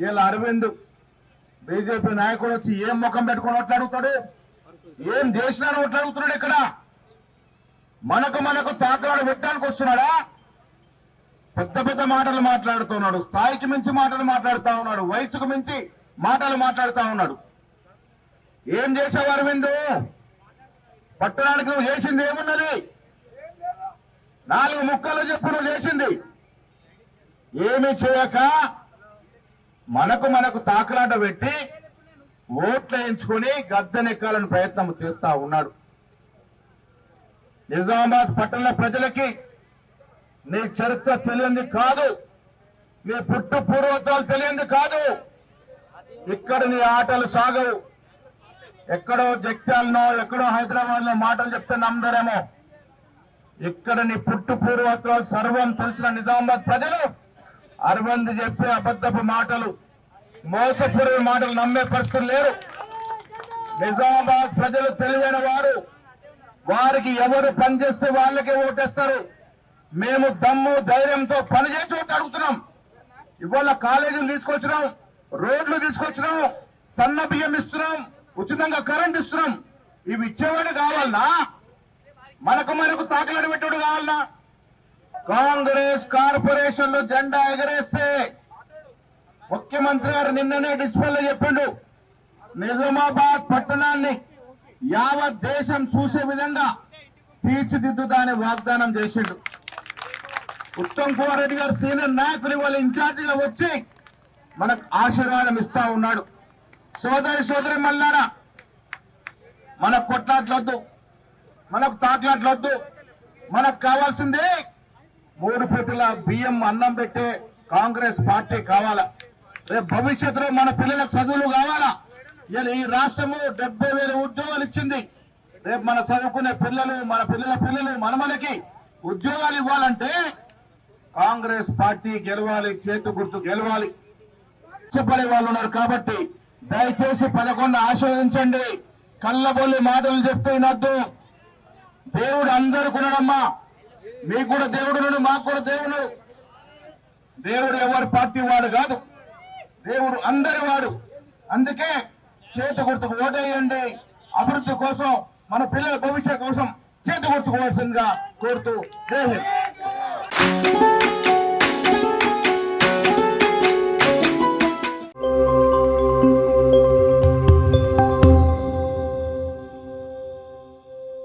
ఇలా అరవింద్ బీజేపీ నాయకుడు వచ్చి ఏం ముఖం పెట్టుకుని ఓట్లాడుతాడు, ఏం చేసినా ఓట్లాడుతున్నాడు. ఇక్కడ మనకు తాకలాడు పెట్టడానికి వస్తున్నాడా? పెద్ద పెద్ద మాటలు మాట్లాడుతున్నాడు, స్థాయికి మించి మాటలు మాట్లాడుతా ఉన్నాడు, వయసుకు మించి మాటలు మాట్లాడుతా ఉన్నాడు. ఏం చేసావు అరవింద్? పట్టణానికి నువ్వు చేసింది ఏమున్నది? 4 ముక్కలు చెప్పు నువ్వు చేసింది. ఏమీ చేయక మనకు తాకలాట పెట్టి ఓట్లు వేయించుకుని గద్దెనెక్కాలని ప్రయత్నం చేస్తా ఉన్నాడు. నిజామాబాద్ పట్టణ ప్రజలకి నీ చరిత్ర తెలియంది కాదు, నీ పుట్టు పూర్వత్వాలు తెలియంది కాదు. ఇక్కడ నీ ఆటలు సాగవు. ఎక్కడో జగిత్యాలనో ఎక్కడో హైదరాబాద్ లో మాటలు చెప్తే నమ్మదరేమో. ఇక్కడ నీ పుట్టు పూర్వత్వాలు సర్వం తెలిసిన నిజామాబాద్ ప్రజలు అరవింద్ చెప్పే అబద్ధపు మాటలు, మోసపూరిత మాటలు నమ్మే పరిస్థితులు లేరు. నిజామాబాద్ ప్రజలు తెలివైన వారు, వారికి ఎవరు పనిచేస్తే వాళ్ళకే ఓటేస్తారు. మేము దమ్ము ధైర్యంతో పనిచేసి ఓటు అడుగుతున్నాం. ఇవాళ కాలేజీలు తీసుకొచ్చినాం, రోడ్లు తీసుకొచ్చినాం, సన్న బియ్యం ఇస్తున్నాం, ఉచితంగా కరెంట్ ఇస్తున్నాం. ఇవి ఇచ్చేవాడు కావాలన్నా? మనకు తాకలాడి పెట్టాడు కావాలన్నా? కాంగ్రెస్ కార్పొరేషన్ లో జెండా ఎగరేస్తే ముఖ్యమంత్రి గారు నిన్ననే డిస్ప్లేలో చెప్పిండు, నిజామాబాద్ పట్టణాన్ని యావత్ దేశం చూసే విధంగా తీర్చిదిద్దుతానే వాగ్దానం చేసిండు. ఉత్తమ్ కుమార్ రెడ్డి గారు సీనియర్ నాయకులు వాళ్ళ ఇన్ఛార్జిగా వచ్చి మనకు ఆశీర్వాదం ఇస్తా ఉన్నాడు. సోదరి మల్లారా, మనకు కొట్లాట్లొద్దు, మనకు తాట్లాట్లొద్దు. మనకు కావాల్సిందే 3 పూటల బియ్యం అన్నం పెట్టే కాంగ్రెస్ పార్టీ కావాలా. రేపు భవిష్యత్తులో మన పిల్లలకు చదువులు కావాలా. ఇలా ఈ రాష్ట్రము 70,000 ఉద్యోగాలు ఇచ్చింది. రేపు మన చదువుకునే పిల్లలు, మన పిల్లల పిల్లలు, మనకి ఉద్యోగాలు ఇవ్వాలంటే కాంగ్రెస్ పార్టీ గెలవాలి, చేతు గుర్తు గెలవాలి. చెప్పడే వాళ్ళు ఉన్నారు కాబట్టి దయచేసి 11 ఆశీర్వదించండి. కళ్ళబొల్లి మాటలు చెప్తే వినొద్దు. దేవుడు అందరికి ఉన్నాడమ్మా, మీకు కూడా దేవుడు ఉన్నాడు, మాకు కూడా దేవుడు. దేవుడు ఎవరి పార్టీ వాడు కాదు, దేవుడు అందరి వాడు. అందుకే చేతు గుర్తుకు ఓటేయండి. అభివృద్ధి కోసం, మన పిల్లల భవిష్యత్ కోసం చేతు గుర్తుకోవాల్సిందిగా కోరుతూ జై హింద్.